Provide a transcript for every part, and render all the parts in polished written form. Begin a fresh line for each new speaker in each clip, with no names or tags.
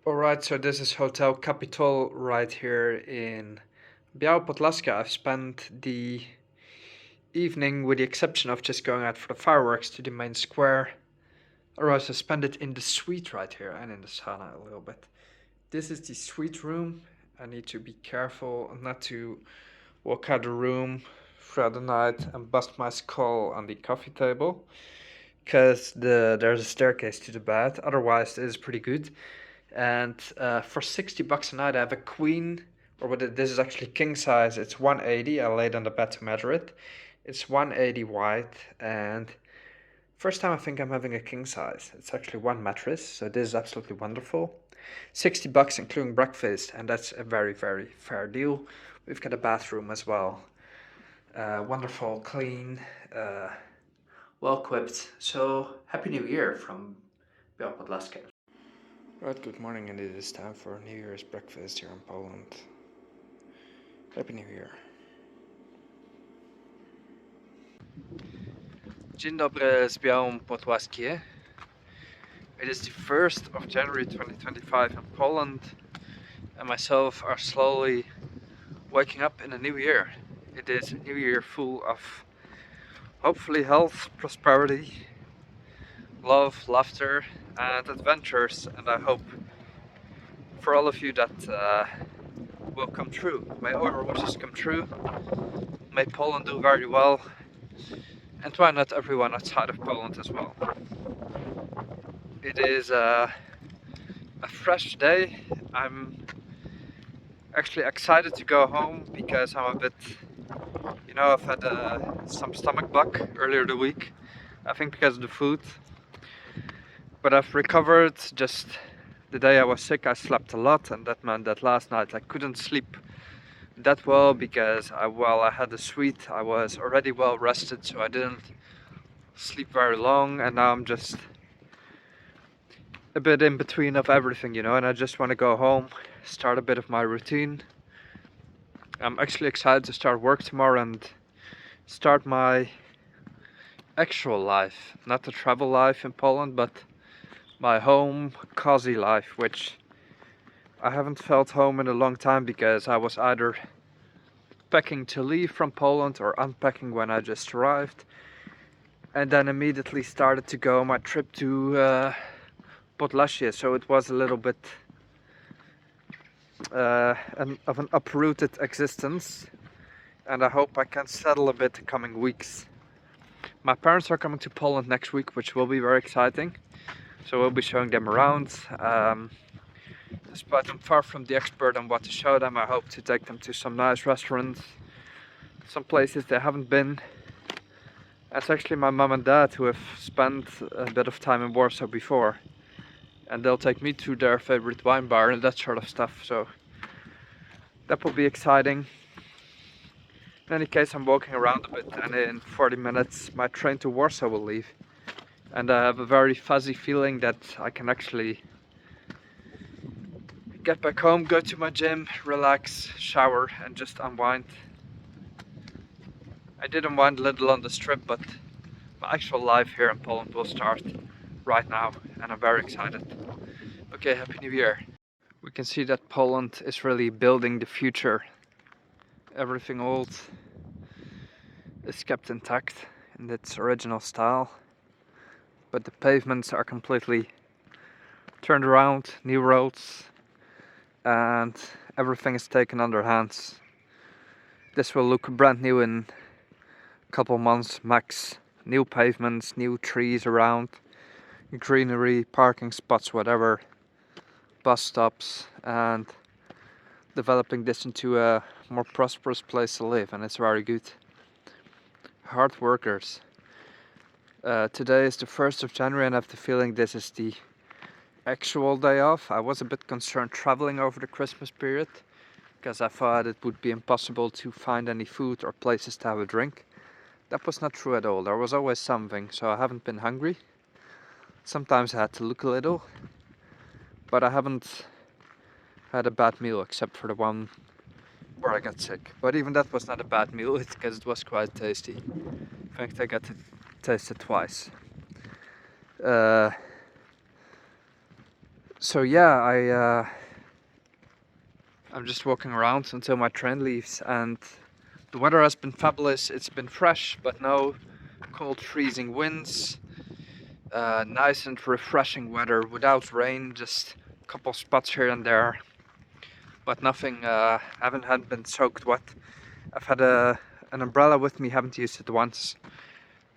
Alright, so this is Hotel Capitol right here in Biała Podlaska. I've spent the evening, with the exception of just going out for the fireworks, to the main square. Otherwise, I spent it in the suite right here and in the sauna a little bit. This is the suite room. I need to be careful not to walk out of the room throughout the night and bust my skull on the coffee table, because there's a staircase to the bed. Otherwise, it is pretty good. And for 60 bucks a night, I have a queen, this is actually king size. It's 180. I laid on the bed to measure it. It's 180 wide, and first time I think I'm having a king size. It's actually one mattress, so this is absolutely wonderful. 60 bucks including breakfast, and that's a very, very fair deal. We've got a bathroom as well. Wonderful, clean, well equipped. So happy New Year from Biała Podlaska. Right, good morning, and it is time for New Year's breakfast here in Poland. Happy New Year. Dzień dobry z Białą Podlaski. It is the 1st of January 2025 in Poland, and myself are slowly waking up in a new year. It is a new year full of hopefully health, prosperity, love, laughter, and adventures, and I hope for all of you that will come true. May all your wishes come true. May Poland do very well, and why not everyone outside of Poland as well. It is a fresh day. I'm actually excited to go home because I'm a bit, I've had some stomach bug earlier the week, I think because of the food, but I've recovered. Just the day I was sick, I slept a lot, and that meant that last night I couldn't sleep that well because I had a suite. I was already well rested, so I didn't sleep very long, and now I'm just a bit in between of everything, and I just want to go home, start a bit of my routine. I'm actually excited to start work tomorrow and start my actual life, not the travel life in Poland, but my home, cozy life, which I haven't felt home in a long time because I was either packing to leave from Poland or unpacking when I just arrived, and then immediately started to go on my trip to Podlasie, so it was a little bit of an uprooted existence, and I hope I can settle a bit the coming weeks. My parents are coming to Poland next week, which will be very exciting, so we'll be showing them around. Despite I'm far from the expert on what to show them, I hope to take them to some nice restaurants, some places they haven't been. It's actually my mom and dad who have spent a bit of time in Warsaw before, and they'll take me to their favorite wine bar and that sort of stuff, so that will be exciting. In any case, I'm walking around a bit, and in 40 minutes my train to Warsaw will leave, and I have a very fuzzy feeling that I can actually get back home, go to my gym, relax, shower, and just unwind. I did unwind a little on this trip, but my actual life here in Poland will start right now, and I'm very excited. Okay, Happy New Year. We can see that Poland is really building the future. Everything old is kept intact in its original style, but the pavements are completely turned around, new roads, and everything is taken under hands. This will look brand new in a couple months max. New pavements, new trees around, greenery, parking spots, whatever, bus stops, and developing this into a more prosperous place to live, and it's very good. Hard workers. Today is the 1st of January, and I have the feeling this is the actual day off. I was a bit concerned traveling over the Christmas period because I thought it would be impossible to find any food or places to have a drink. That was not true at all. There was always something, so I haven't been hungry. Sometimes I had to look a little, but I haven't had a bad meal except for the one where I got sick. But even that was not a bad meal because it was quite tasty. In fact, I got to taste it twice. So yeah, I'm just walking around until my train leaves, and the weather has been fabulous. It's been fresh, but no cold freezing winds. Nice and refreshing weather without rain, just a couple spots here and there, but nothing. Haven't been soaked wet. I've had an umbrella with me, haven't used it once.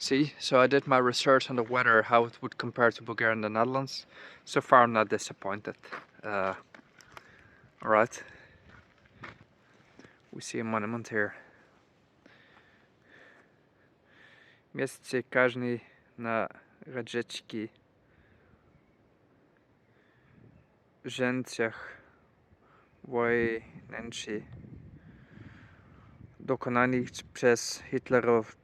See, so I did my research on the weather, how it would compare to Bulgaria and the Netherlands. So far I'm not disappointed. Alright, we see a monument here. Miejsce kaźni na radziecki wzięciach wojennych dokonanych przez hitlerowców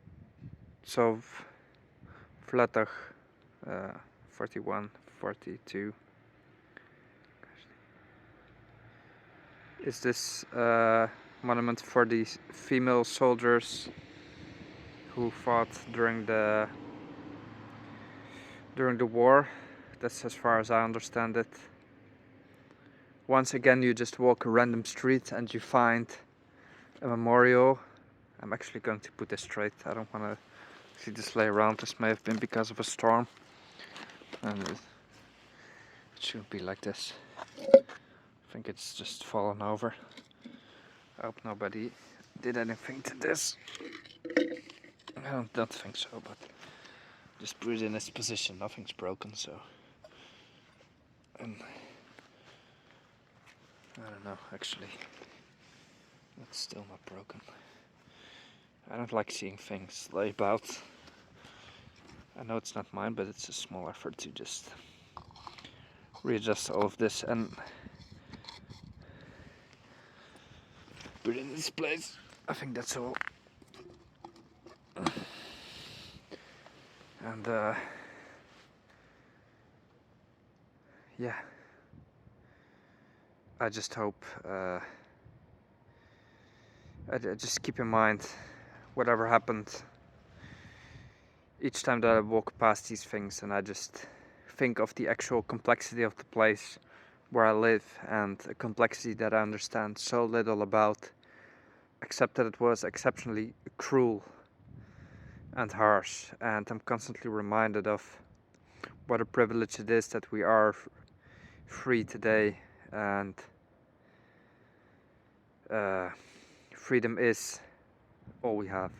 w latach 41-42. Is this monument for the female soldiers who fought during the war? That's as far as I understand it. Once again, you just walk a random street and you find a memorial. I'm actually going to put this straight. I don't want to see this lay around. This may have been because of a storm, and it shouldn't be like this. I think it's just fallen over. I hope nobody did anything to this. I don't think so, but just put it in its position. Nothing's broken, so. And I don't know, actually. It's still not broken. I don't like seeing things lay about. I know it's not mine, but it's a small effort to just readjust all of this and put it in this place. I think that's all. And yeah, I just hope I just keep in mind whatever happened each time that I walk past these things, and I just think of the actual complexity of the place where I live, and a complexity that I understand so little about, except that it was exceptionally cruel and harsh. And I'm constantly reminded of what a privilege it is that we are free today, and freedom is all we have.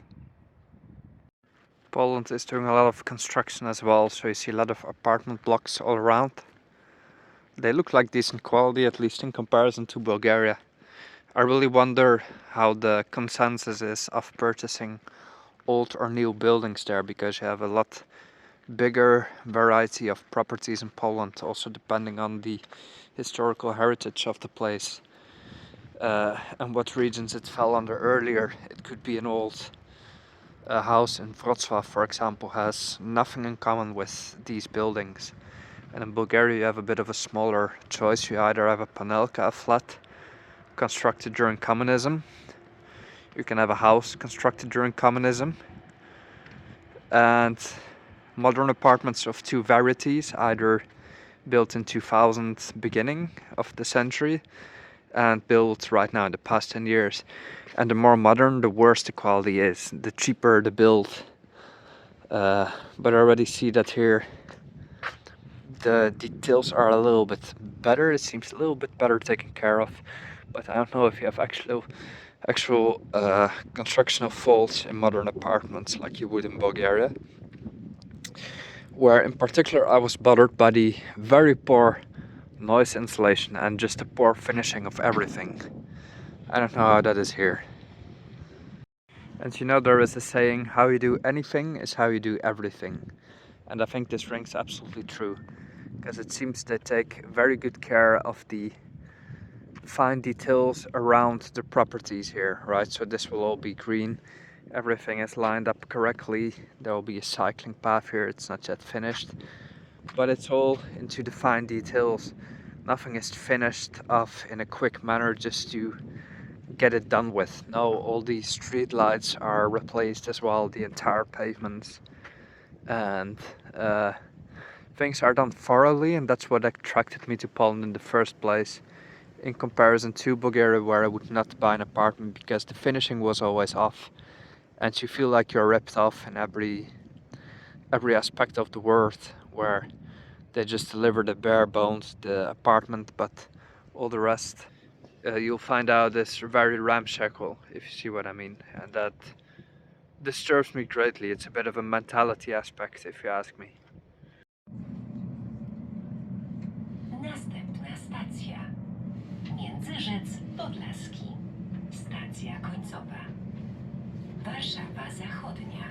Poland is doing a lot of construction as well, so you see a lot of apartment blocks all around. They look like decent quality, at least in comparison to Bulgaria. I really wonder how the consensus is of purchasing old or new buildings there, because you have a lot bigger variety of properties in Poland, also depending on the historical heritage of the place and what regions it fell under earlier. It could be an old house in Wrocław, for example, has nothing in common with these buildings. And in Bulgaria you have a bit of a smaller choice. You either have a panelka, a flat constructed during communism. You can have a house constructed during communism. And modern apartments of two varieties, either built in 2000 beginning of the century and built right now in the past 10 years. And the more modern, the worse the quality is, the cheaper the build. But I already see that here the details are a little bit better. It seems a little bit better taken care of. But I don't know if you have actual constructional faults in modern apartments like you would in Bulgaria. Where in particular I was bothered by the very poor noise insulation and just the poor finishing of everything. I don't know how that is here. And you know, there is a saying, how you do anything is how you do everything. And I think this rings absolutely true, because it seems they take very good care of the fine details around the properties here, right? So this will all be green. Everything is lined up correctly. There will be a cycling path here. It's not yet finished, but it's all into the fine details. Nothing is finished off in a quick manner just to get it done with. No, all these street lights are replaced as well, the entire pavements, and things are done thoroughly, and that's what attracted me to Poland in the first place, in comparison to Bulgaria, where I would not buy an apartment because the finishing was always off, and you feel like you're ripped off in every aspect of the world, where they just deliver the bare bones, the apartment, but all the rest, you'll find out is very ramshackle, if you see what I mean, and that disturbs me greatly. It's a bit of a mentality aspect, if you ask me.
Następna stacja. Międzyrzec Podlaski. Stacja końcowa. Warszawa Zachodnia.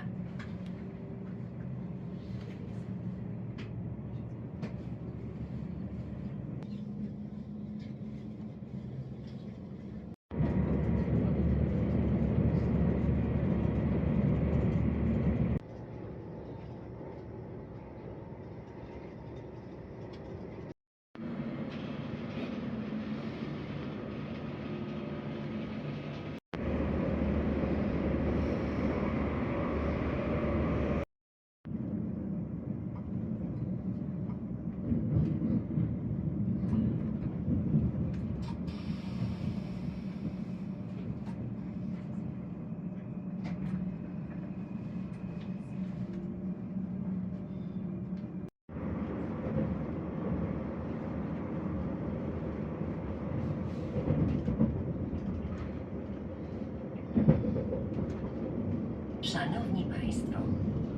Szanowni Państwo,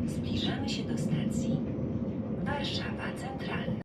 zbliżamy się do stacji Warszawa Centralna.